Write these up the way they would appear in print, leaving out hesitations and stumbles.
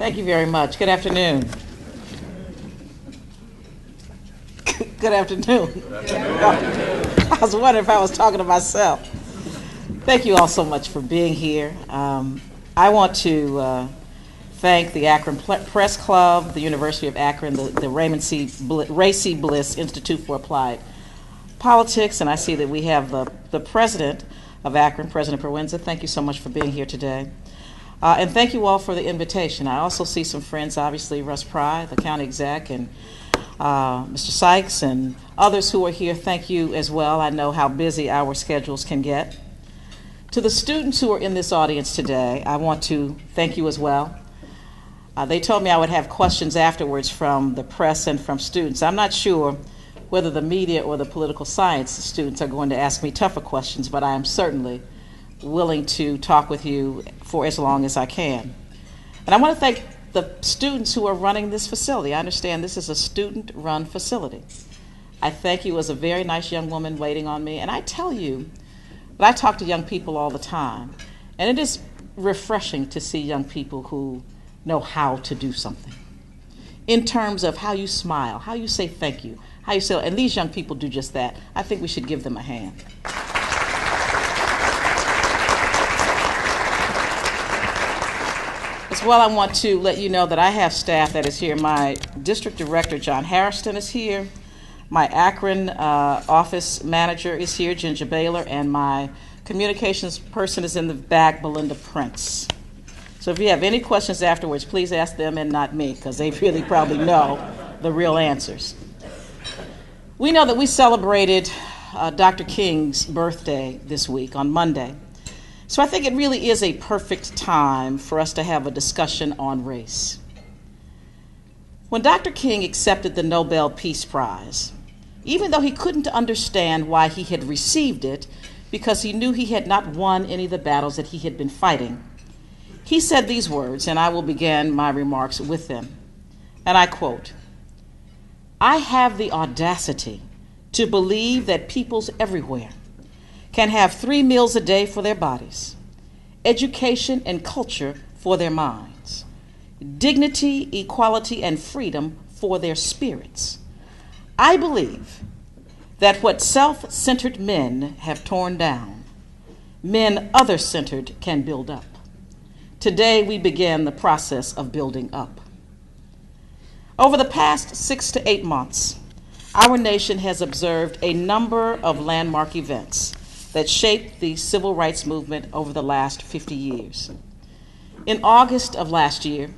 Thank you very much. Good afternoon. Good afternoon. I was wondering if I was talking to myself. Thank you all so much for being here. I want to thank the Akron Press Club, the University of Akron, the Ray C. Bliss Institute for Applied Politics, and I see that we have the president of Akron, President Perwenza. Thank you so much for being here today. And thank you all for the invitation. I also see some friends, obviously, Russ Pry, the county exec, and Mr. Sykes, and others who are here. Thank you as well. I know how busy our schedules can get. To the students who are in this audience today, I want to thank you as well. They told me I would have questions afterwards from the press and from students. I'm not sure whether the media or the political science students are going to ask me tougher questions, but I am certainly willing to talk with you for as long as I can. And I want to thank the students who are running this facility. I understand this is a student-run facility. I thank you as a very nice young woman waiting on me. And I tell you that I talk to young people all the time, and it is refreshing to see young people who know how to do something in terms of how you smile, how you say thank you, how you say, and these young people do just that. I think we should give them a hand. As well, I want to let you know that I have staff that is here. My district director, John Harrison, is here. My Akron office manager is here, Ginger Baylor, and my communications person is in the back, Belinda Prince. So if you have any questions afterwards, please ask them and not me, because they really probably know the real answers. We know that we celebrated Dr. King's birthday this week on Monday. So I think it really is a perfect time for us to have a discussion on race. When Dr. King accepted the Nobel Peace Prize, even though he couldn't understand why he had received it, because he knew he had not won any of the battles that he had been fighting, he said these words, and I will begin my remarks with them. And I quote, "I have the audacity to believe that peoples everywhere can have 3 meals a day for their bodies, education and culture for their minds, dignity, equality, and freedom for their spirits. I believe that what self-centered men have torn down, men other-centered can build up. Today we begin the process of building up." Over the past 6 to 8 months, our nation has observed a number of landmark events that shaped the civil rights movement over the last 50 years. In August of last year,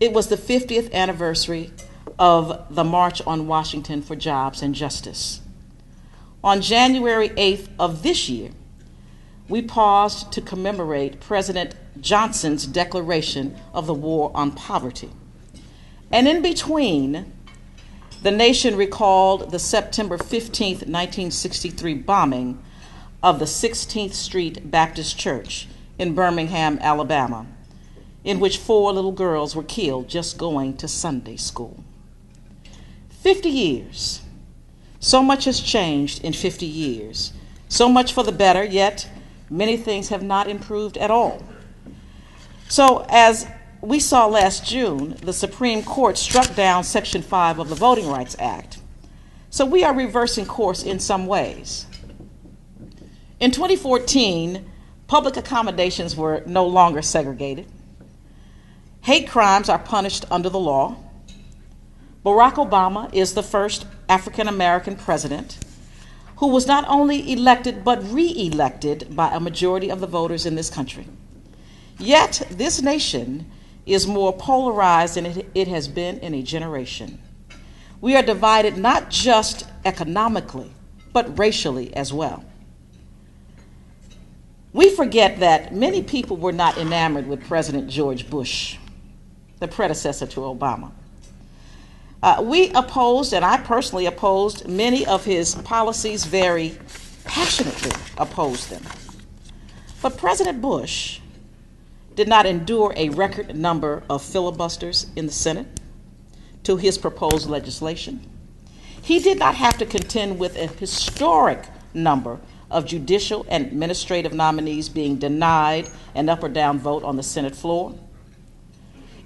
it was the 50th anniversary of the March on Washington for Jobs and Justice. On January 8th of this year, we paused to commemorate President Johnson's declaration of the war on poverty. And in between, the nation recalled the September 15th, 1963 bombing of the 16th Street Baptist Church in Birmingham, Alabama, in which 4 little girls were killed just going to Sunday school. 50 years. So much has changed in 50 years. So much for the better, yet many things have not improved at all. So as we saw last June, the Supreme Court struck down Section 5 of the Voting Rights Act. So we are reversing course in some ways. In 2014, public accommodations were no longer segregated. Hate crimes are punished under the law. Barack Obama is the first African-American president who was not only elected but re-elected by a majority of the voters in this country. Yet this nation is more polarized than it has been in a generation. We are divided not just economically, but racially as well. We forget that many people were not enamored with President George Bush, the predecessor to Obama. We opposed, and I personally opposed, many of his policies, very passionately opposed them. But President Bush did not endure a record number of filibusters in the Senate to his proposed legislation. He did not have to contend with a historic number of judicial and administrative nominees being denied an up or down vote on the Senate floor.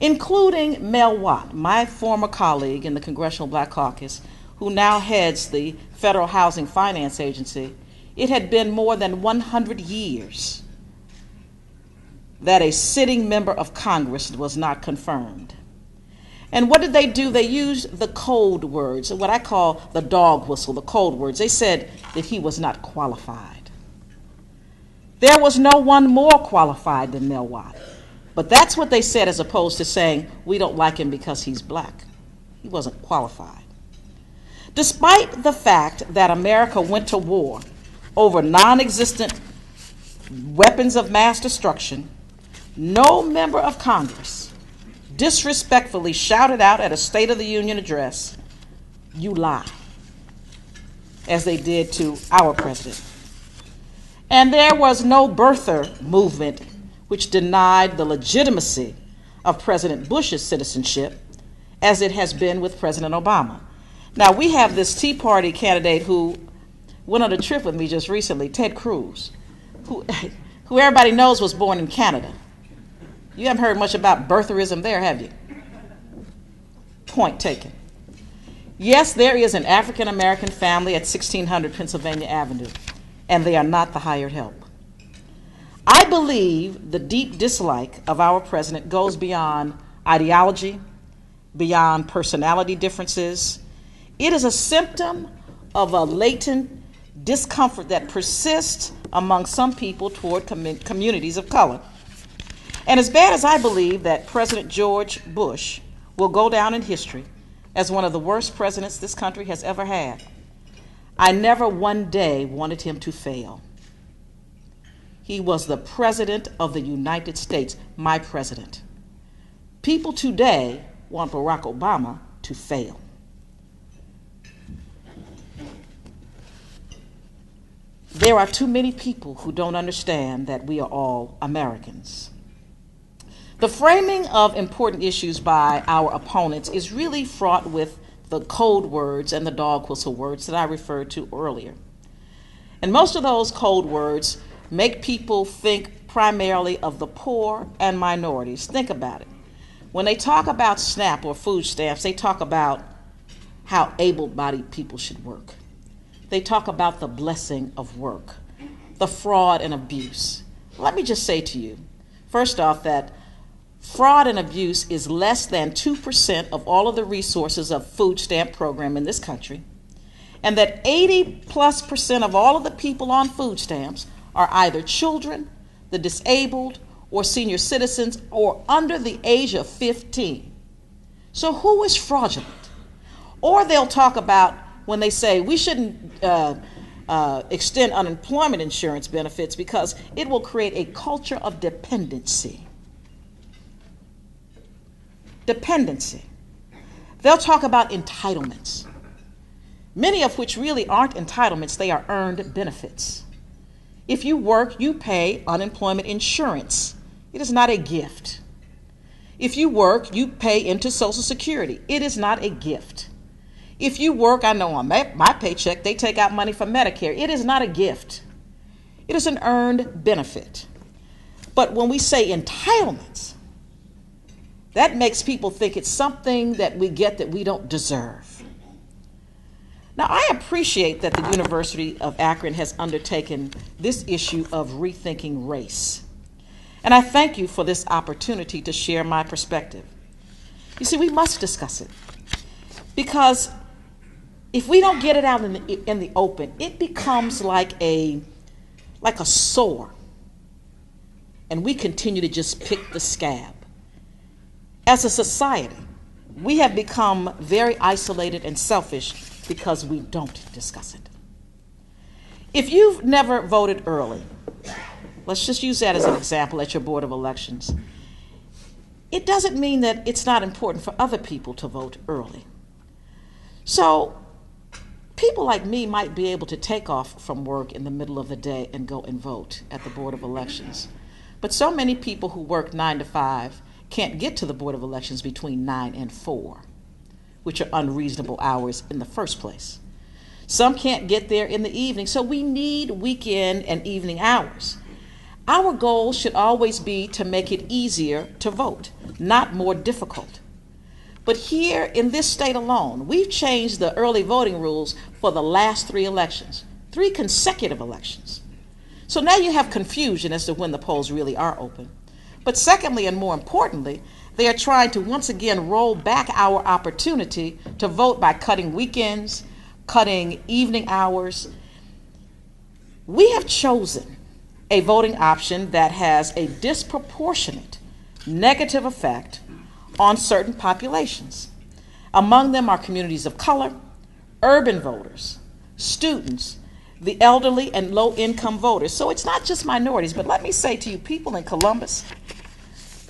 including Mel Watt, my former colleague in the Congressional Black Caucus, who now heads the Federal Housing Finance Agency. It had been more than 100 years that a sitting member of Congress was not confirmed. And what did they do? They used the code words, what I call the dog whistle, the code words. They said that he was not qualified. There was no one more qualified than Mel Watt. But that's what they said, as opposed to saying, we don't like him because he's black. He wasn't qualified. Despite the fact that America went to war over non-existent weapons of mass destruction, no member of Congress disrespectfully shouted out at a State of the Union address, "You lie," as they did to our president. And there was no birther movement which denied the legitimacy of President Bush's citizenship, as it has been with President Obama. Now, we have this Tea Party candidate who went on a trip with me just recently, Ted Cruz, who everybody knows was born in Canada. You haven't heard much about birtherism there, have you? Point taken. Yes, there is an African-American family at 1600 Pennsylvania Avenue, and they are not the hired help. I believe the deep dislike of our president goes beyond ideology, beyond personality differences. It is a symptom of a latent discomfort that persists among some people toward communities of color. And as bad as I believe that President George Bush will go down in history as one of the worst presidents this country has ever had, I never one day wanted him to fail. He was the President of the United States, my president. People today want Barack Obama to fail. There are too many people who don't understand that we are all Americans. The framing of important issues by our opponents is really fraught with the code words and the dog whistle words that I referred to earlier. And most of those code words make people think primarily of the poor and minorities. Think about it. When they talk about SNAP or food stamps, they talk about how able-bodied people should work. They talk about the blessing of work, the fraud and abuse. Let me just say to you, first off, that fraud and abuse is less than 2% of all of the resources of food stamp program in this country, and that 80+% of all of the people on food stamps are either children, the disabled, or senior citizens, or under the age of 15. So who is fraudulent? Or they'll talk about when they say we shouldn't extend unemployment insurance benefits because it will create a culture of dependency. Dependency. They'll talk about entitlements, many of which really aren't entitlements, they are earned benefits. If you work, you pay unemployment insurance. It is not a gift. If you work, you pay into Social Security. It is not a gift. If you work, I know on my paycheck, they take out money from Medicare. It is not a gift. It is an earned benefit. But when we say entitlements, that makes people think it's something that we get that we don't deserve. Now, I appreciate that the University of Akron has undertaken this issue of rethinking race. And I thank you for this opportunity to share my perspective. You see, we must discuss it. Because if we don't get it out in the open, it becomes like a sore. And we continue to just pick the scab. As a society, we have become very isolated and selfish because we don't discuss it. If you've never voted early, let's just use that as an example at your Board of Elections, it doesn't mean that it's not important for other people to vote early. So people like me might be able to take off from work in the middle of the day and go and vote at the Board of Elections. But so many people who work 9 to 5 can't get to the Board of Elections between 9 and 4, which are unreasonable hours in the first place. Some can't get there in the evening, so we need weekend and evening hours. Our goal should always be to make it easier to vote, not more difficult. But here in this state alone, we've changed the early voting rules for the last 3 elections, 3 consecutive elections. So now you have confusion as to when the polls really are open. But secondly, and more importantly, they are trying to once again roll back our opportunity to vote by cutting weekends, cutting evening hours. We have chosen a voting option that has a disproportionate negative effect on certain populations. Among them are communities of color, urban voters, students, the elderly, and low-income voters. So it's not just minorities, but let me say to you, people in Columbus,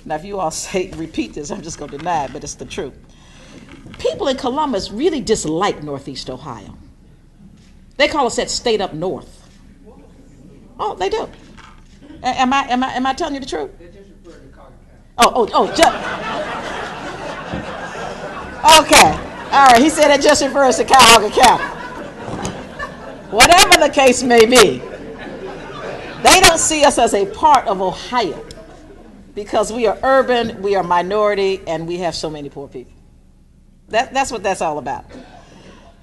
now if you all say, repeat this, I'm just going to deny it, but it's the truth. People in Columbus really dislike Northeast Ohio. They call us that state up north. Oh, they do. Am I telling you the truth? Okay. All right. He said that just refers to Cuyahoga County. Whatever the case may be, they don't see us as a part of Ohio because we are urban, we are minority, and we have so many poor people. That's what that's all about.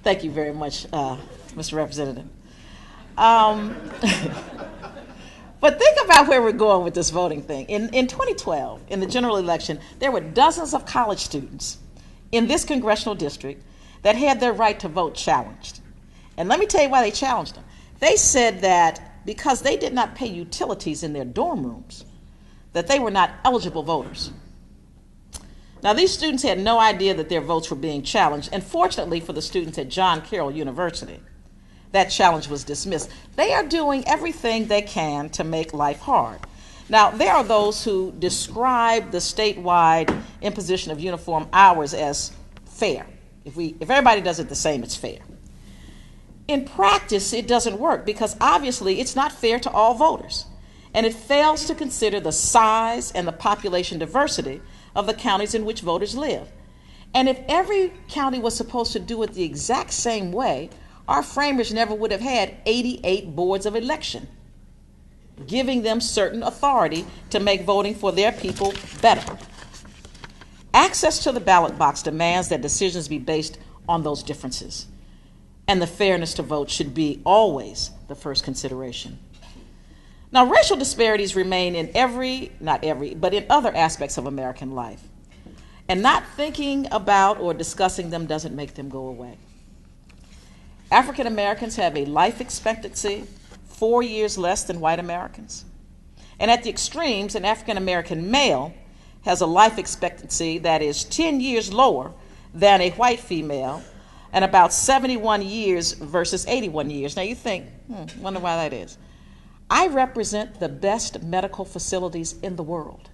Thank you very much, Mr. Representative. But think about where we're going with this voting thing. In 2012, in the general election, there were dozens of college students in this congressional district that had their right to vote challenged. And let me tell you why they challenged them. They said that because they did not pay utilities in their dorm rooms, that they were not eligible voters. Now, these students had no idea that their votes were being challenged, and fortunately for the students at John Carroll University, that challenge was dismissed. They are doing everything they can to make life hard. Now, there are those who describe the statewide imposition of uniform hours as fair. If everybody does it the same, it's fair. In practice, it doesn't work because obviously it's not fair to all voters, and it fails to consider the size and the population diversity of the counties in which voters live. And if every county was supposed to do it the exact same way, our framers never would have had 88 boards of election, giving them certain authority to make voting for their people better. Access to the ballot box demands that decisions be based on those differences, and the fairness to vote should be always the first consideration. Now, racial disparities remain in not every, but in other aspects of American life, and not thinking about or discussing them doesn't make them go away. African Americans have a life expectancy 4 years less than white Americans. And at the extremes, an African American male has a life expectancy that is 10 years lower than a white female, and about 71 years versus 81 years. Now you think, wonder why that is. I represent the best medical facilities in the world.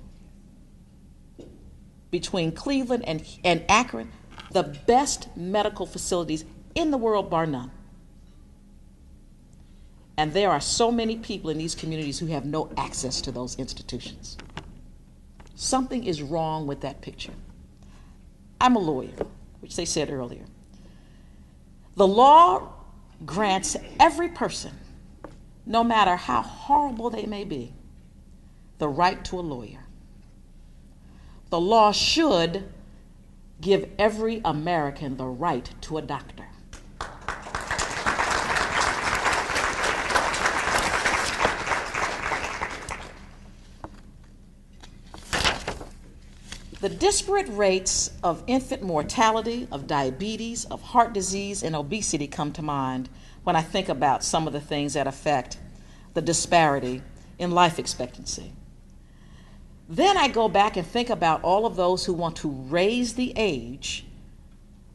Between Cleveland and Akron, the best medical facilities in the world, bar none. And there are so many people in these communities who have no access to those institutions. Something is wrong with that picture. I'm a lawyer, which they said earlier. The law grants every person, no matter how horrible they may be, the right to a lawyer. The law should give every American the right to a doctor. The disparate rates of infant mortality, of diabetes, of heart disease, and obesity come to mind when I think about some of the things that affect the disparity in life expectancy. Then I go back and think about all of those who want to raise the age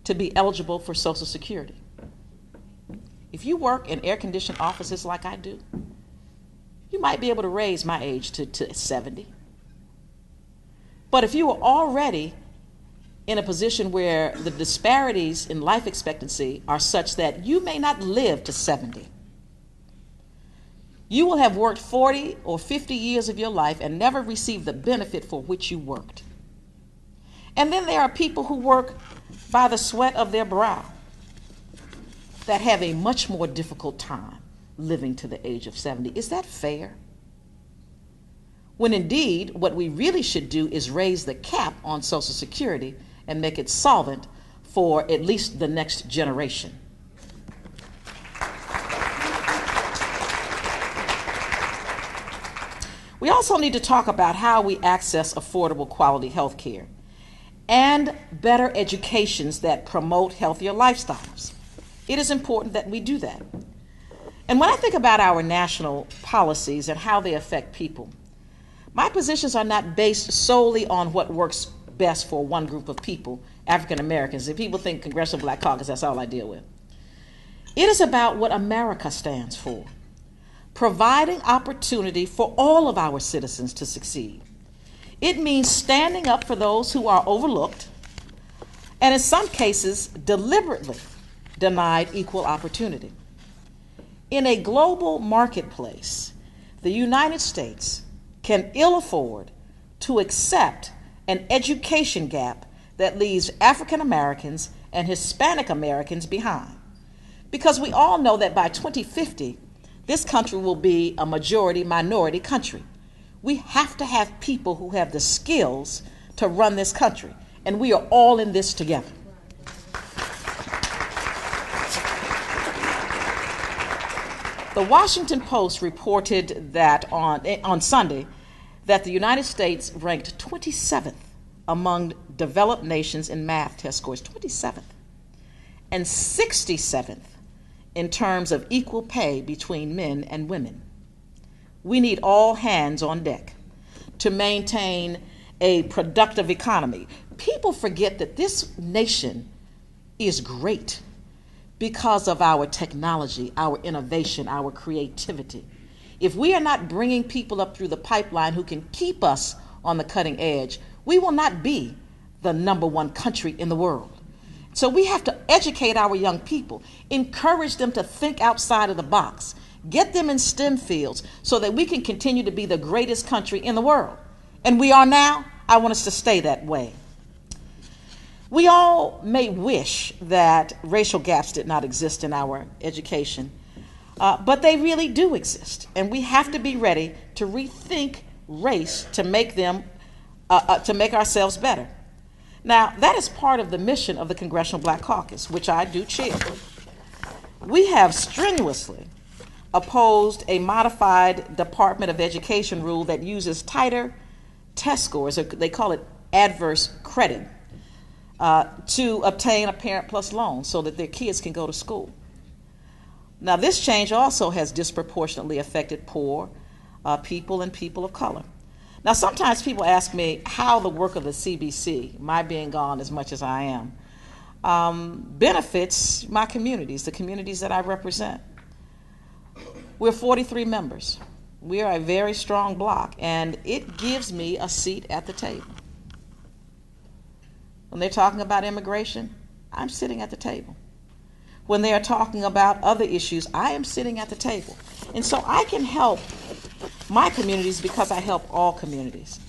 to be eligible for Social Security. If you work in air-conditioned offices like I do, you might be able to raise my age to 70. But if you are already in a position where the disparities in life expectancy are such that you may not live to 70, you will have worked 40 or 50 years of your life and never received the benefit for which you worked. And then there are people who work by the sweat of their brow that have a much more difficult time living to the age of 70. Is that fair? when indeed what we really should do is raise the cap on Social Security and make it solvent for at least the next generation. We also need to talk about how we access affordable quality health care and better educations that promote healthier lifestyles. It is important that we do that. And when I think about our national policies and how they affect people, my positions are not based solely on what works best for one group of people, African Americans. If people think Congressional Black Caucus, that's all I deal with. It is about what America stands for, providing opportunity for all of our citizens to succeed. It means standing up for those who are overlooked and in some cases deliberately denied equal opportunity. In a global marketplace, the United States can ill afford to accept an education gap that leaves African Americans and Hispanic Americans behind. Because we all know that by 2050, this country will be a majority-minority country. We have to have people who have the skills to run this country, and we are all in this together. The Washington Post reported that on Sunday that the United States ranked 27th among developed nations in math test scores, 27th, and 67th in terms of equal pay between men and women. We need all hands on deck to maintain a productive economy. People forget that this nation is great because of our technology, our innovation, our creativity. If we are not bringing people up through the pipeline who can keep us on the cutting edge, we will not be the #1 country in the world. So we have to educate our young people, encourage them to think outside of the box, get them in STEM fields so that we can continue to be the greatest country in the world. And we are now. I want us to stay that way. We all may wish that racial gaps did not exist in our education, but they really do exist, and we have to be ready to rethink race to make ourselves better. Now, that is part of the mission of the Congressional Black Caucus, which I do chair. We have strenuously opposed a modified Department of Education rule that uses tighter test scores, or they call it adverse credit, to obtain a Parent Plus loan so that their kids can go to school. Now, this change also has disproportionately affected poor people and people of color. Now, sometimes people ask me how the work of the CBC, my being gone as much as I am, benefits my communities, the communities that I represent. We're 43 members. We are a very strong bloc, and it gives me a seat at the table. When they're talking about immigration, I'm sitting at the table. When they are talking about other issues, I am sitting at the table. And so I can help my communities because I help all communities.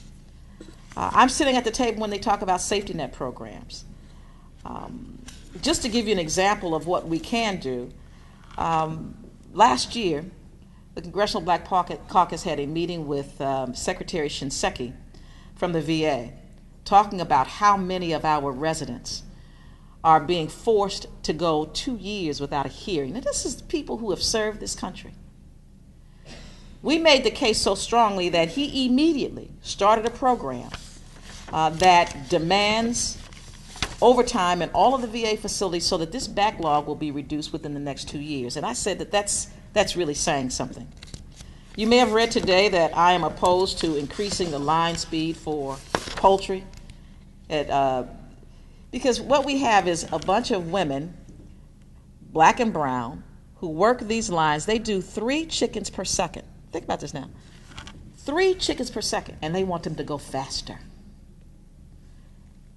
I'm sitting at the table when they talk about safety net programs. Just to give you an example of what we can do, last year, the Congressional Black Caucus had a meeting with Secretary Shinseki from the VA, talking about how many of our residents are being forced to go 2 years without a hearing. Now, this is people who have served this country. We made the case so strongly that he immediately started a program that demands overtime in all of the VA facilities so that this backlog will be reduced within the next 2 years. And I said that that's really saying something. You may have read today that I am opposed to increasing the line speed for poultry. Because what we have is a bunch of women, black and brown, who work these lines. They do 3 chickens per second. Think about this now. 3 chickens per second, and they want them to go faster.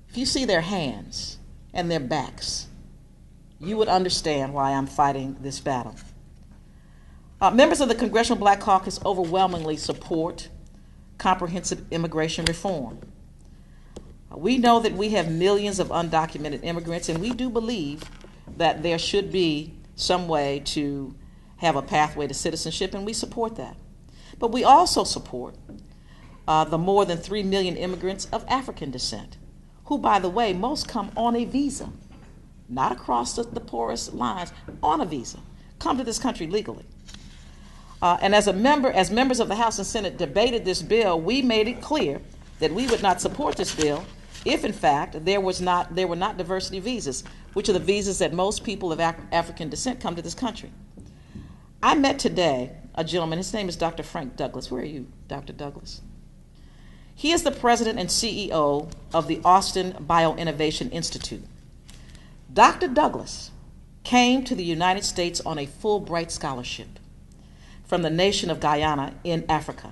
If you see their hands and their backs, you would understand why I'm fighting this battle. Members of the Congressional Black Caucus overwhelmingly support comprehensive immigration reform. We know that we have millions of undocumented immigrants, and we do believe that there should be some way to have a pathway to citizenship, and we support that. But we also support the more than 3 million immigrants of African descent, who, by the way, most come on a visa, not across the poorest lines, on a visa, come to this country legally. And as members of the House and Senate debated this bill, we made it clear that we would not support this bill if, in fact, there were not diversity visas, which are the visas that most people of African descent come to this country. I met today a gentleman, his name is Dr. Frank Douglas. Where are you, Dr. Douglas? He is the president and CEO of the Austin Bioinnovation Institute. Dr. Douglas came to the United States on a Fulbright scholarship from the nation of Guyana in Africa.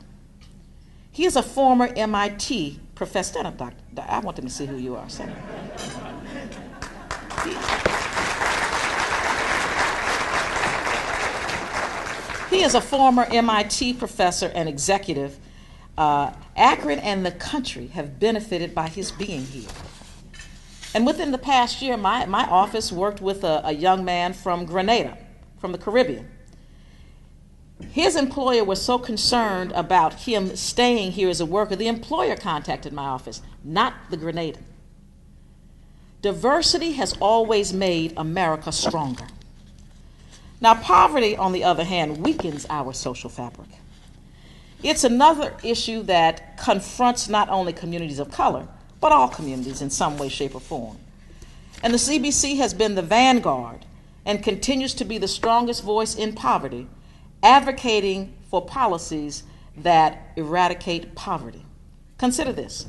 He is a former MIT professor. I want them to see who you are. He is a former MIT professor and executive. Akron and the country have benefited by his being here. And within the past year, my office worked with a young man from Grenada, from the Caribbean. His employer was so concerned about him staying here as a worker, the employer contacted my office, not the Grenadan. Diversity has always made America stronger. Now, poverty, on the other hand, weakens our social fabric. It's another issue that confronts not only communities of color, but all communities in some way, shape, or form. And the CBC has been the vanguard and continues to be the strongest voice in poverty, advocating for policies that eradicate poverty. Consider this.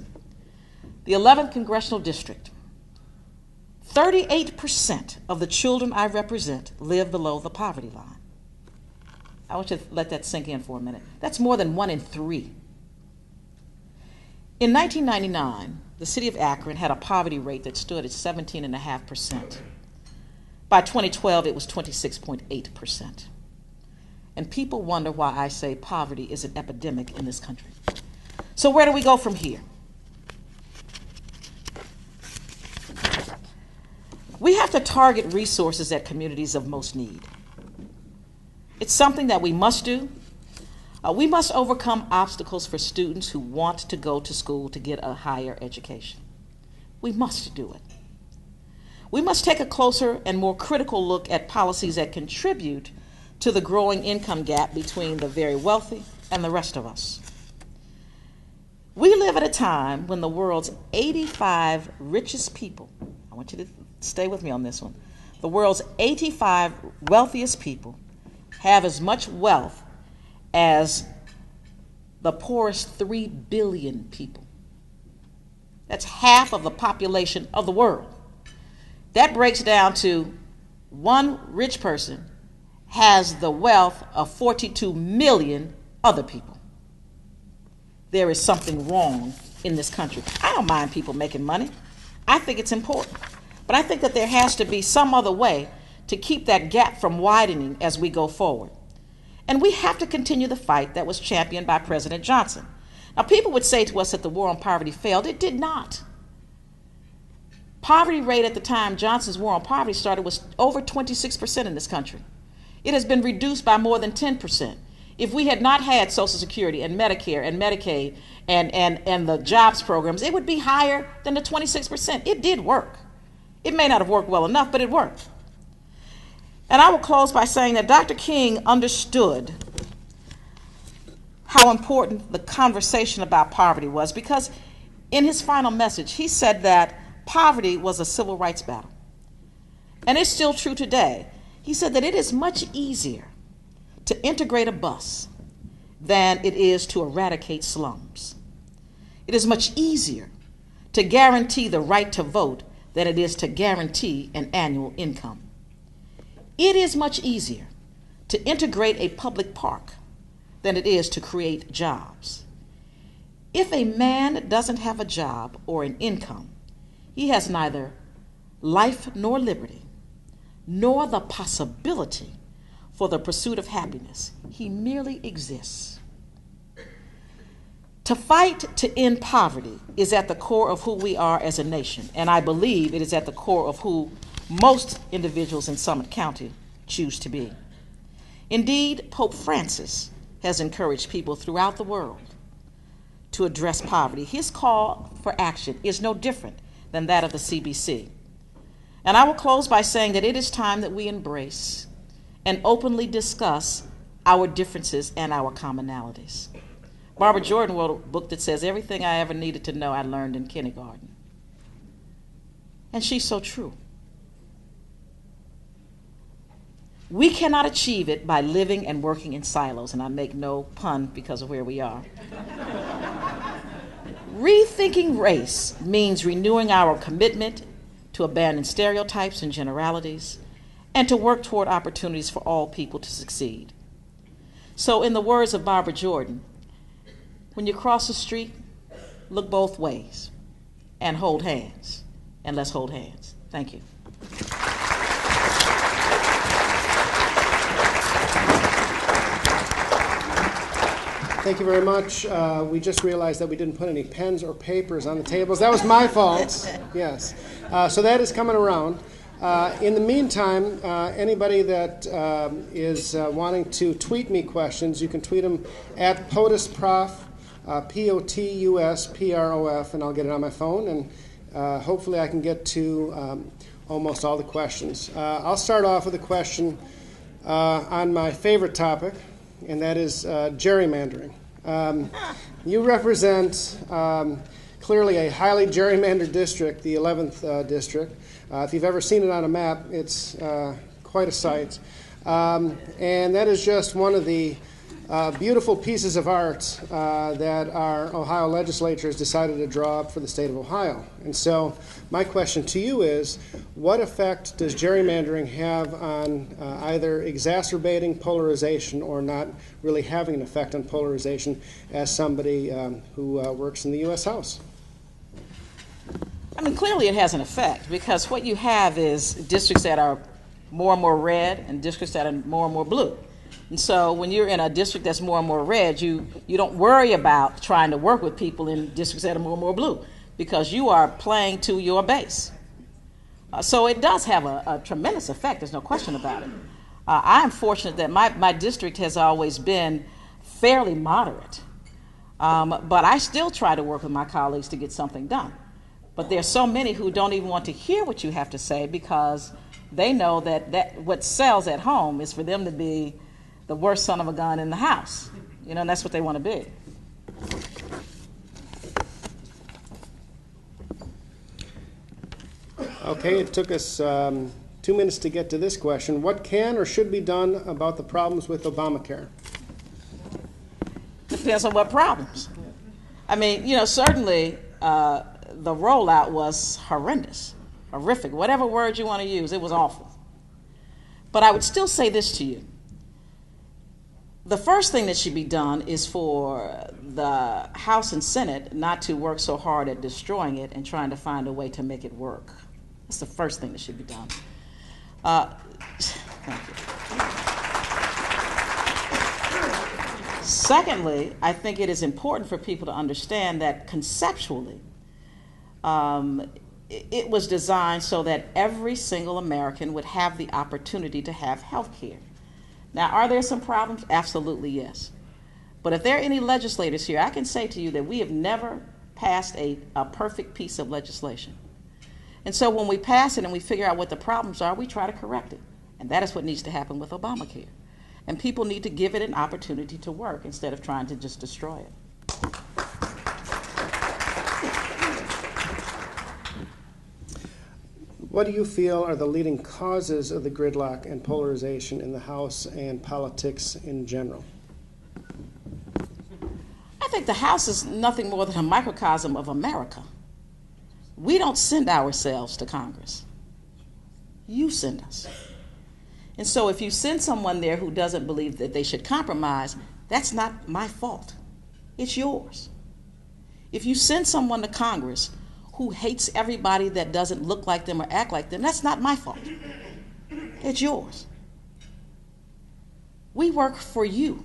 The 11th Congressional District, 38% of the children I represent live below the poverty line. I want you to let that sink in for a minute. That's more than 1 in 3. In 1999, the city of Akron had a poverty rate that stood at 17.5%. By 2012, it was 26.8%. And people wonder why I say poverty is an epidemic in this country. So where do we go from here? We have to target resources at communities of most need. It's something that we must do. We must overcome obstacles for students who want to go to school to get a higher education. We must do it. We must take a closer and more critical look at policies that contribute to the growing income gap between the very wealthy and the rest of us. We live at a time when the world's 85 richest people, I want you to stay with me on this one, the world's 85 wealthiest people have as much wealth as the poorest 3 billion people. That's half of the population of the world. That breaks down to one rich person has the wealth of 42 million other people. There is something wrong in this country. I don't mind people making money. I think it's important. But I think that there has to be some other way to keep that gap from widening as we go forward. And we have to continue the fight that was championed by President Johnson. Now, people would say to us that the war on poverty failed. It did not. Poverty rate at the time Johnson's war on poverty started was over 26% in this country. It has been reduced by more than 10%. If we had not had Social Security and Medicare and Medicaid and the jobs programs, it would be higher than the 26%. It did work. It may not have worked well enough, but it worked. And I will close by saying that Dr. King understood how important the conversation about poverty was, because in his final message, he said that poverty was a civil rights battle. And it's still true today. He said that it is much easier to integrate a bus than it is to eradicate slums. It is much easier to guarantee the right to vote than it is to guarantee an annual income. It is much easier to integrate a public park than it is to create jobs. If a man doesn't have a job or an income, he has neither life nor liberty, nor the possibility for the pursuit of happiness. He merely exists. To fight to end poverty is at the core of who we are as a nation, and I believe it is at the core of who most individuals in Summit County choose to be. Indeed, Pope Francis has encouraged people throughout the world to address poverty. His call for action is no different than that of the CBC. And I will close by saying that it is time that we embrace and openly discuss our differences and our commonalities. Barbara Jordan wrote a book that says, everything I ever needed to know I learned in kindergarten. And she's so true. We cannot achieve it by living and working in silos, and I make no pun because of where we are. Rethinking race means renewing our commitment to abandon stereotypes and generalities, and to work toward opportunities for all people to succeed. So in the words of Barbara Jordan, when you cross the street, look both ways and hold hands, and let's hold hands. Thank you. Thank you very much. We just realized that we didn't put any pens or papers on the tables. That was my fault. Yes. So that is coming around. In the meantime, anybody that is wanting to tweet me questions, you can tweet them at POTUSPROF, POTUSPROF, and I'll get it on my phone, and hopefully I can get to almost all the questions. I'll start off with a question on my favorite topic, and that is gerrymandering. You represent clearly a highly gerrymandered district, the 11th district. If you've ever seen it on a map, it's quite a sight. And that is just one of the beautiful pieces of art that our Ohio legislature has decided to draw up for the state of Ohio. And so my question to you is, what effect does gerrymandering have on either exacerbating polarization or not really having an effect on polarization as somebody who works in the U.S. House? I mean, clearly it has an effect, because what you have is districts that are more and more red and districts that are more and more blue. And so when you're in a district that's more and more red, you don't worry about trying to work with people in districts that are more and more blue, because you are playing to your base. So it does have a tremendous effect, there's no question about it. I am fortunate that my district has always been fairly moderate, but I still try to work with my colleagues to get something done. But there's so many who don't even want to hear what you have to say, because they know that what sells at home is for them to be the worst son of a gun in the house. You know, and that's what they want to be. Okay, it took us 2 minutes to get to this question. What can or should be done about the problems with Obamacare? Depends on what problems. I mean, you know, certainly the rollout was horrendous, horrific, whatever word you want to use, it was awful. But I would still say this to you. The first thing that should be done is for the House and Senate not to work so hard at destroying it and trying to find a way to make it work. That's the first thing that should be done. Thank you. Secondly, I think it is important for people to understand that conceptually, it was designed so that every single American would have the opportunity to have health care. Now, are there some problems? Absolutely, yes. But if there are any legislators here, I can say to you that we have never passed a perfect piece of legislation. And so when we pass it and we figure out what the problems are, we try to correct it. And that is what needs to happen with Obamacare. And people need to give it an opportunity to work instead of trying to just destroy it. What do you feel are the leading causes of the gridlock and polarization in the House and politics in general? I think the House is nothing more than a microcosm of America. We don't send ourselves to Congress. You send us. And so if you send someone there who doesn't believe that they should compromise, that's not my fault. It's yours. If you send someone to Congress who hates everybody that doesn't look like them or act like them, that's not my fault. It's yours. We work for you.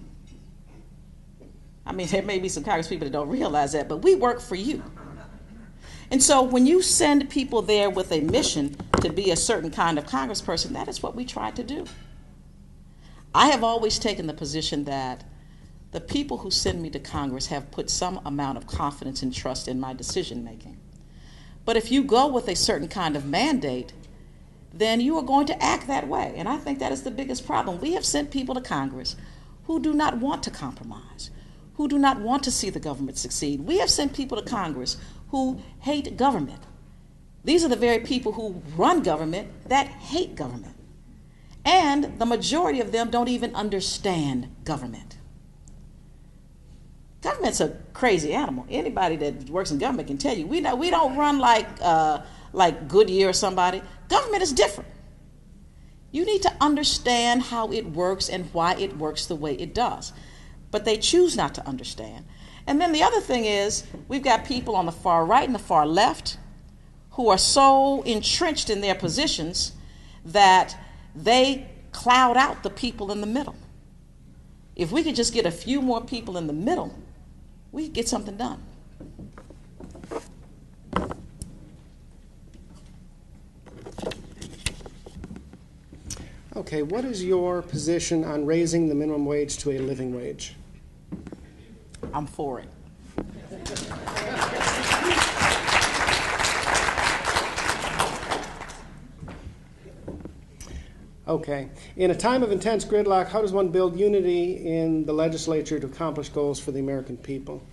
I mean, there may be some Congress people that don't realize that, but we work for you. And so when you send people there with a mission to be a certain kind of congressperson, that is what we try to do. I have always taken the position that the people who send me to Congress have put some amount of confidence and trust in my decision making. But if you go with a certain kind of mandate, then you are going to act that way. And I think that is the biggest problem. We have sent people to Congress who do not want to compromise, who do not want to see the government succeed. We have sent people to Congress who hate government. These are the very people who run government that hate government. And the majority of them don't even understand government. Government's a crazy animal. Anybody that works in government can tell you, we don't run like Goodyear or somebody. Government is different. You need to understand how it works and why it works the way it does. But they choose not to understand. And then the other thing is, we've got people on the far right and the far left who are so entrenched in their positions that they cloud out the people in the middle. If we could just get a few more people in the middle, we could get something done. Okay, what is your position on raising the minimum wage to a living wage? I'm for it. Okay. In a time of intense gridlock, how does one build unity in the legislature to accomplish goals for the American people?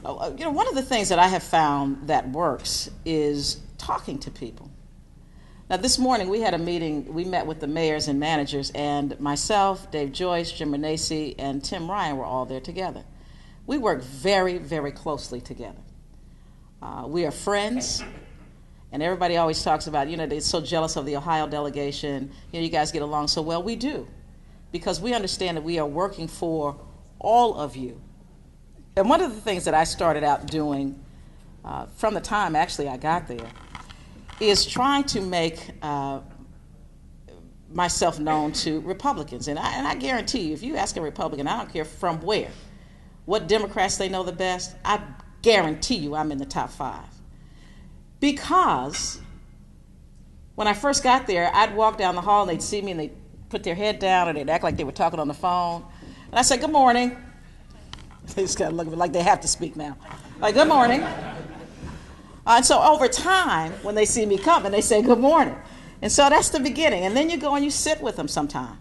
One of the things that I have found that works is talking to people. Now, this morning we had a meeting. We met with the mayors and managers, and myself, Dave Joyce, Jim Renacci, and Tim Ryan were all there together. We work very, very closely together. We are friends. And everybody always talks about, they're so jealous of the Ohio delegation. You guys get along so well. We do, because we understand that we are working for all of you. And one of the things that I started out doing from the time actually I got there is trying to make myself known to Republicans. And I guarantee you, if you ask a Republican, I don't care from where, what Democrats they know the best, I guarantee you I'm in the top 5. Because when I first got there, I'd walk down the hall and they'd see me and they'd put their head down and they'd act like they were talking on the phone. And I said, good morning. They just kind of look at me like they have to speak now. Like, good morning. And so over time, when they see me coming, they say, good morning. And so that's the beginning. And then you go and you sit with them sometime.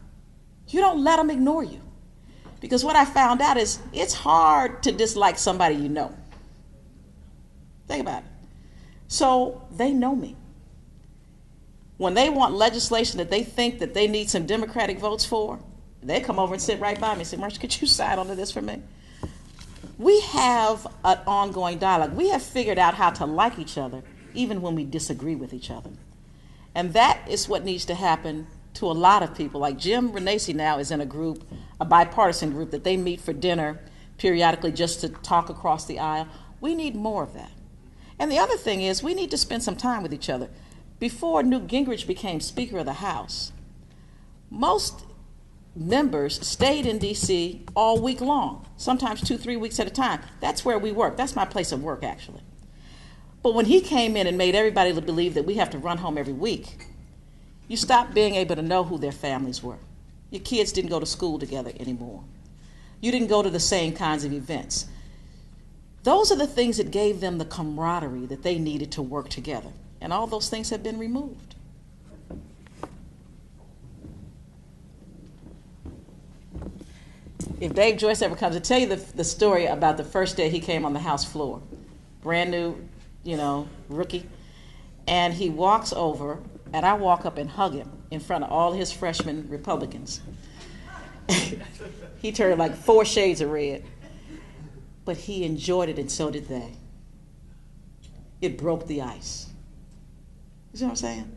You don't let them ignore you. Because what I found out is it's hard to dislike somebody you know. Think about it. So they know me. When they want legislation that they think that they need some Democratic votes for, they come over and sit right by me and say, Marcia, could you sign onto this for me? We have an ongoing dialogue. We have figured out how to like each other even when we disagree with each other. And that is what needs to happen to a lot of people. Like Jim Renacci now is in a group, a bipartisan group, that they meet for dinner periodically just to talk across the aisle. We need more of that. And the other thing is we need to spend some time with each other. Before Newt Gingrich became Speaker of the House, most members stayed in D.C. all week long, sometimes 2-3 weeks at a time. That's where we work. That's my place of work, actually. But when he came in and made everybody believe that we have to run home every week, you stopped being able to know who their families were. Your kids didn't go to school together anymore. You didn't go to the same kinds of events. Those are the things that gave them the camaraderie that they needed to work together. And all those things have been removed. If Dave Joyce ever comes to tell you the story about the first day he came on the House floor, brand new, rookie, and he walks over, and I walk up and hug him in front of all his freshman Republicans. He turned like 4 shades of red. But he enjoyed it, and so did they. It broke the ice. You see what I'm saying?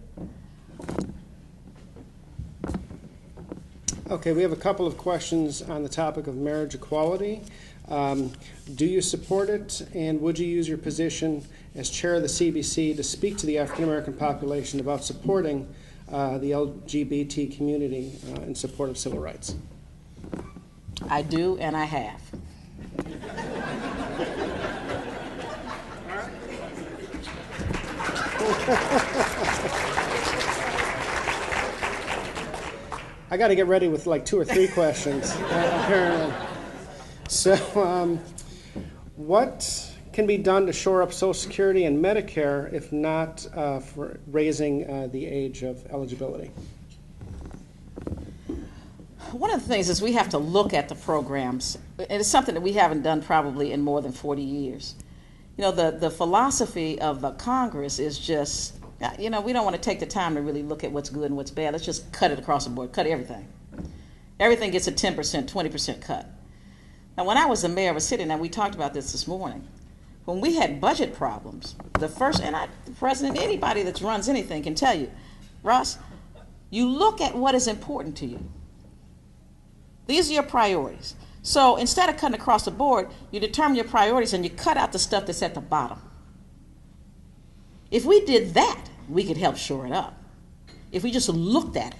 Okay, we have a couple of questions on the topic of marriage equality. Do you support it, and would you use your position as chair of the CBC to speak to the African American population about supporting the LGBT community in support of civil rights? I do, and I have. I got to get ready with like 2 or 3 questions, apparently. So, what can be done to shore up Social Security and Medicare, if not for raising the age of eligibility? One of the things is we have to look at the programs, and it's something that we haven't done probably in more than 40 years. You know, the philosophy of the Congress is just, you know, we don't want to take the time to really look at what's good and what's bad. Let's just cut it across the board, cut everything. Everything gets a 10%, 20% cut. Now, when I was the mayor of a city, and we talked about this morning, when we had budget problems, the president, anybody that runs anything can tell you, Russ, you look at what is important to you. These are your priorities. So instead of cutting across the board, you determine your priorities and you cut out the stuff that's at the bottom. If we did that, we could help shore it up. If we just looked at it.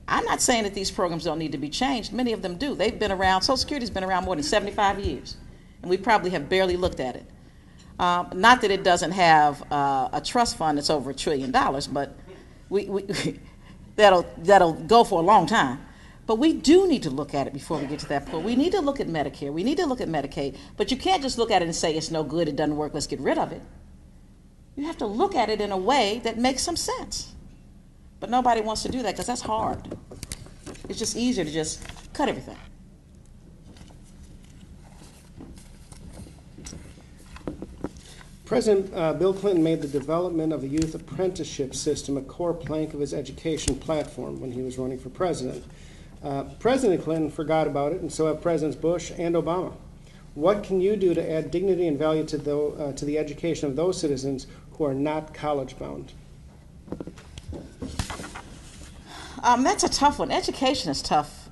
I'm not saying that these programs don't need to be changed. Many of them do. They've been around. Social Security's been around more than 75 years, and we probably have barely looked at it. Not that it doesn't have a trust fund that's over $1 trillion, but that'll go for a long time. But we do need to look at it before we get to that point. We need to look at Medicare. We need to look at Medicaid. But you can't just look at it and say it's no good, it doesn't work, let's get rid of it. You have to look at it in a way that makes some sense. But nobody wants to do that because that's hard. It's just easier to just cut everything. President Bill Clinton made the development of a youth apprenticeship system a core plank of his education platform when he was running for president. President Clinton forgot about it, and so have Presidents Bush and Obama. What can you do to add dignity and value to the education of those citizens who are not college-bound? That's a tough one. Education is tough,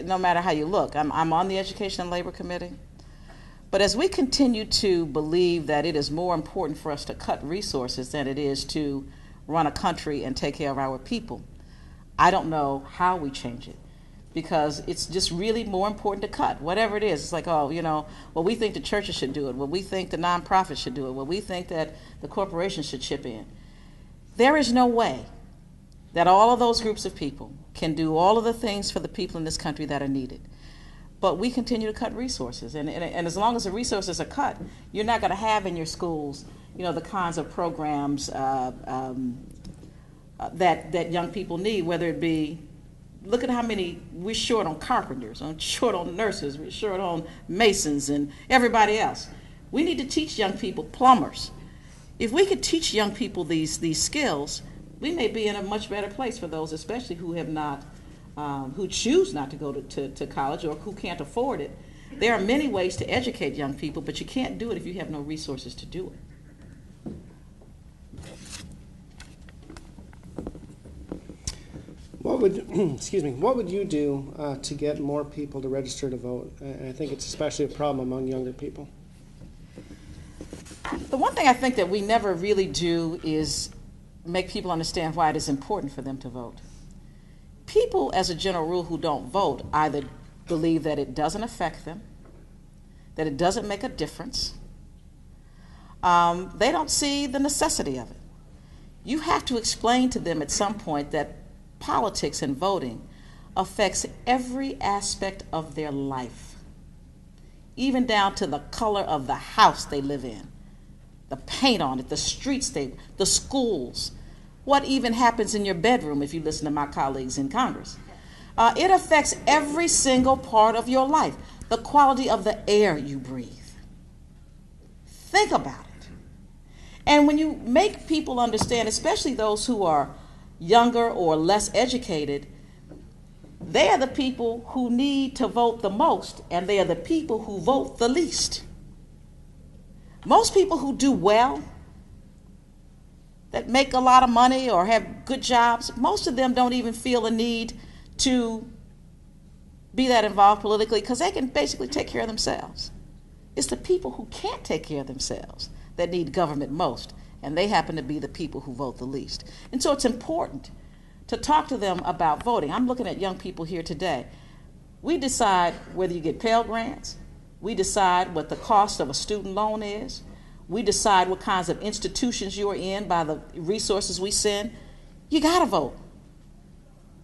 no matter how you look. I'm on the Education and Labor Committee. But as we continue to believe that it is more important for us to cut resources than it is to run a country and take care of our people, I don't know how we change it. Because it's just really more important to cut, whatever it is. It's like, oh, you know, well, we think the churches should do it. Well, we think the nonprofits should do it. Well, we think that the corporations should chip in. There is no way that all of those groups of people can do all of the things for the people in this country that are needed. But we continue to cut resources. And as long as the resources are cut, you're not going to have in your schools, you know, the kinds of programs that young people need, whether it be, look at how many we're short on carpenters, short on nurses, we're short on masons and everybody else. We need to teach young people, plumbers. If we could teach young people these skills, we may be in a much better place for those, especially who have not, who choose not to go to college or who can't afford it. There are many ways to educate young people, but you can't do it if you have no resources to do it. What would, what would you do to get more people to register to vote? And I think it's especially a problem among younger people. The one thing I think that we never really do is make people understand why it is important for them to vote. People, as a general rule, who don't vote either believe that it doesn't affect them, that it doesn't make a difference. They don't see the necessity of it. You have to explain to them at some point that politics and voting affects every aspect of their life, even down to the color of the house they live in, the paint on it, the streets, the schools, what even happens in your bedroom if you listen to my colleagues in Congress. It affects every single part of your life, the quality of the air you breathe. Think about it. And when you make people understand, especially those who are younger or less educated, they are the people who need to vote the most, and they are the people who vote the least. Most people who do well, that make a lot of money or have good jobs, most of them don't even feel a need to be that involved politically because they can basically take care of themselves. It's the people who can't take care of themselves that need government most, and they happen to be the people who vote the least. And so it's important to talk to them about voting. I'm looking at young people here today. We decide whether you get Pell Grants. We decide what the cost of a student loan is. We decide what kinds of institutions you're in by the resources we send. You gotta vote.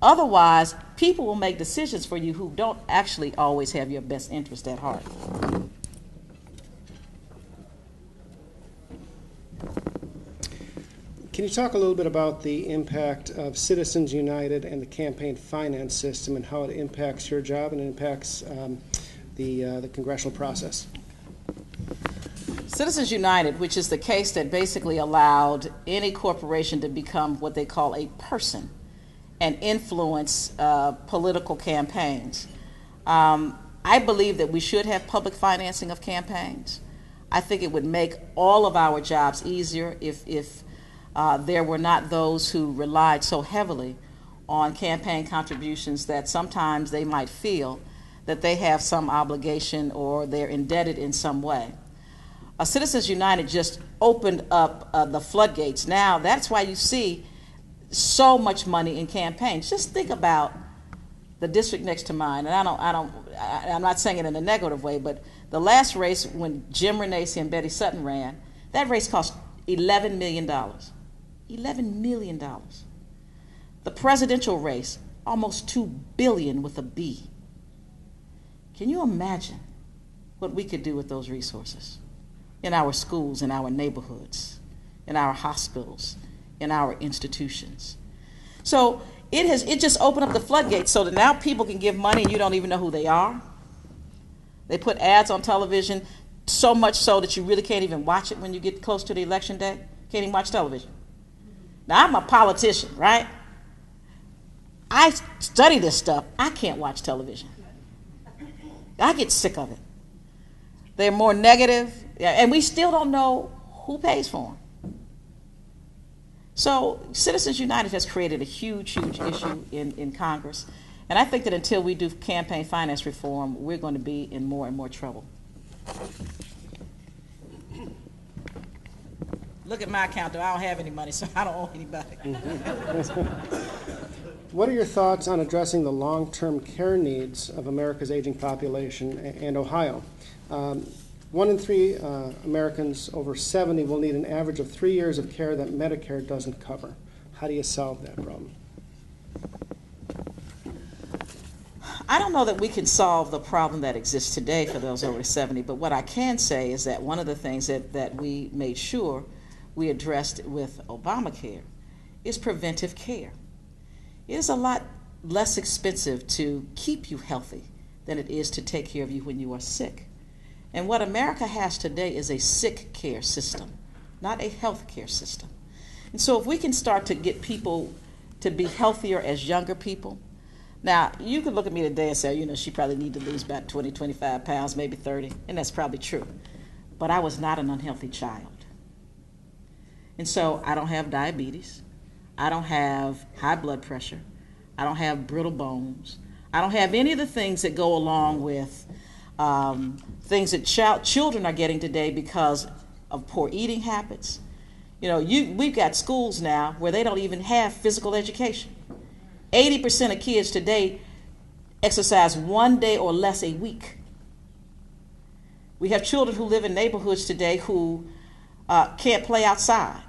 Otherwise, people will make decisions for you who don't actually always have your best interest at heart. Can you talk a little bit about the impact of Citizens United and the campaign finance system and how it impacts your job and impacts the congressional process? Citizens United, which is the case that basically allowed any corporation to become what they call a person and influence political campaigns. I believe that we should have public financing of campaigns. I think it would make all of our jobs easier if there were not those who relied so heavily on campaign contributions that sometimes they might feel that they have some obligation or they're indebted in some way. Citizens United just opened up the floodgates. Now that's why you see so much money in campaigns. Just think about the district next to mine, and I'm not saying it in a negative way, but the last race when Jim Renacci and Betty Sutton ran, that race cost $11 million. $11 million. The presidential race, almost $2 billion with a B. Can you imagine what we could do with those resources in our schools, in our neighborhoods, in our hospitals, in our institutions? So it just opened up the floodgates so that now people can give money and you don't even know who they are. They put ads on television so much so that you really can't even watch it when you get close to the election day. Can't even watch television. Now, I'm a politician, right? I study this stuff. I can't watch television. I get sick of it. They're more negative, and we still don't know who pays for them. So Citizens United has created a huge, huge issue in Congress. And I think that until we do campaign finance reform, we're going to be in more and more trouble. Look at my account, though. I don't have any money, so I don't owe anybody. What are your thoughts on addressing the long-term care needs of America's aging population and Ohio? 1 in 3 Americans over 70 will need an average of 3 years of care that Medicare doesn't cover. How do you solve that problem? I don't know that we can solve the problem that exists today for those over 70, but what I can say is that one of the things that we made sure we addressed with Obamacare is preventive care. It is a lot less expensive to keep you healthy than it is to take care of you when you are sick. And what America has today is a sick care system, not a health care system. And so if we can start to get people to be healthier as younger people. Now, you could look at me today and say, you know, she probably need to lose about 20, 25 pounds, maybe 30, and that's probably true. But I was not an unhealthy child. And so I don't have diabetes. I don't have high blood pressure. I don't have brittle bones. I don't have any of the things that go along with things that children are getting today because of poor eating habits. You know, we've got schools now where they don't even have physical education. 80% of kids today exercise 1 day or less a week. We have children who live in neighborhoods today who can't play outside.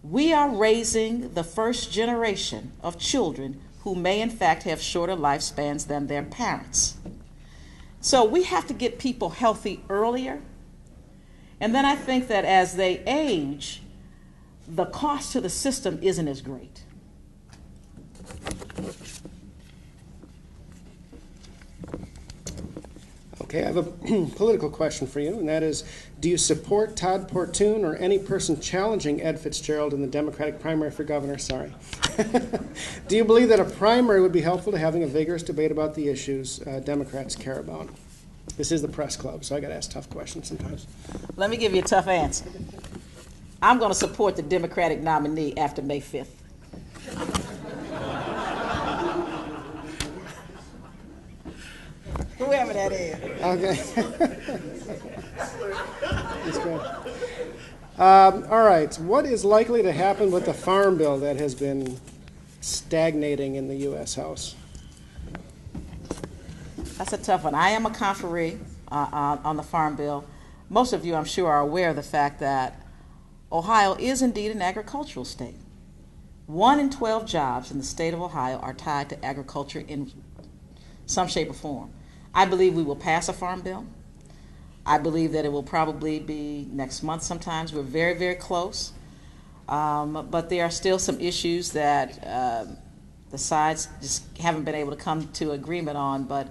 We are raising the first generation of children who may in fact have shorter lifespans than their parents. So we have to get people healthy earlier. And then I think that as they age, the cost to the system isn't as great. Okay, I have a political question for you, and that is, do you support Todd Portune or any person challenging Ed Fitzgerald in the Democratic primary for governor? Sorry. Do you believe that a primary would be helpful to having a vigorous debate about the issues Democrats care about? This is the press club, so I got to ask tough questions sometimes. Let me give you a tough answer. I'm going to support the Democratic nominee after May 5th. Whoever that is. Okay. That's good. All right. What is likely to happen with the farm bill that has been stagnating in the U.S. House? That's a tough one. I am a conferee on the farm bill. Most of you, I'm sure, are aware of the fact that Ohio is indeed an agricultural state. 1 in 12 jobs in the state of Ohio are tied to agriculture in some shape or form. I believe we will pass a farm bill. I believe that it will probably be next month sometimes. We're very, very close. But there are still some issues that the sides just haven't been able to come to agreement on. But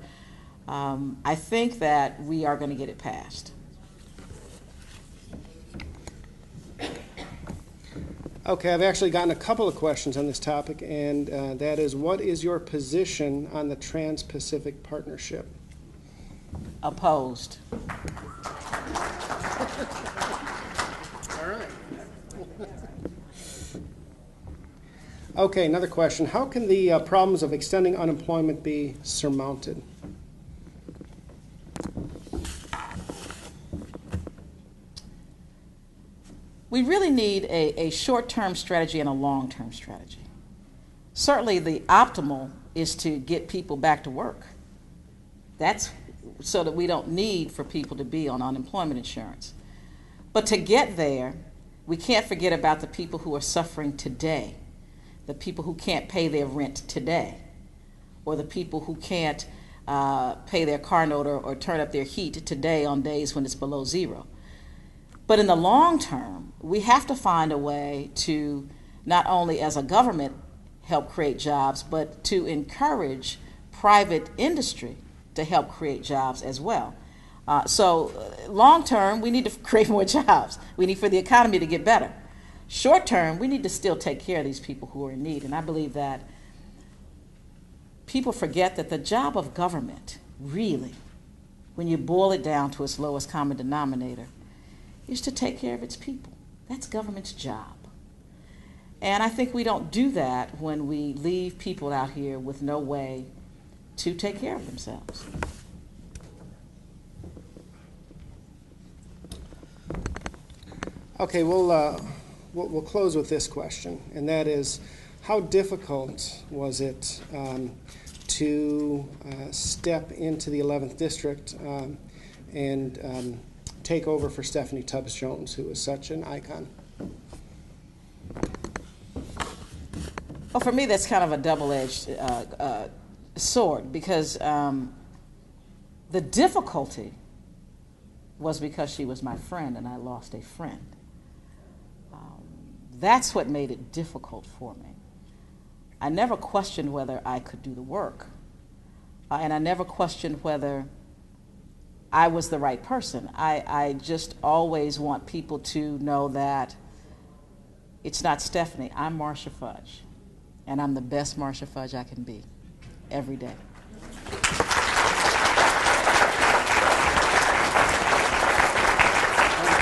I think that we are going to get it passed. Okay, I've actually gotten a couple of questions on this topic, and that is, what is your position on the Trans-Pacific Partnership? Opposed. All right. Okay, another question. How can the problems of extending unemployment be surmounted? We really need a short-term strategy and a long-term strategy. Certainly the optimal is to get people back to work. That's so that we don't need for people to be on unemployment insurance. But to get there, we can't forget about the people who are suffering today, the people who can't pay their rent today, or the people who can't pay their car note or turn up their heat today on days when it's below zero. But in the long term, we have to find a way to not only as a government help create jobs, but to encourage private industry to help create jobs as well. So long term, we need to create more jobs. We need for the economy to get better. Short term, we need to still take care of these people who are in need. And I believe that people forget that the job of government, really, when you boil it down to its lowest common denominator, is to take care of its people. That's government's job. And I think we don't do that when we leave people out here with no way to take care of themselves. Okay, we'll close with this question, and that is, how difficult was it to step into the 11th District and take over for Stephanie Tubbs Jones, who was such an icon? Well, for me, that's kind of a double-edged sword, because the difficulty was because she was my friend and I lost a friend. That's what made it difficult for me. I never questioned whether I could do the work, and I never questioned whether I was the right person. I just always want people to know that it's not Stephanie. I'm Marcia Fudge, and I'm the best Marcia Fudge I can be every day.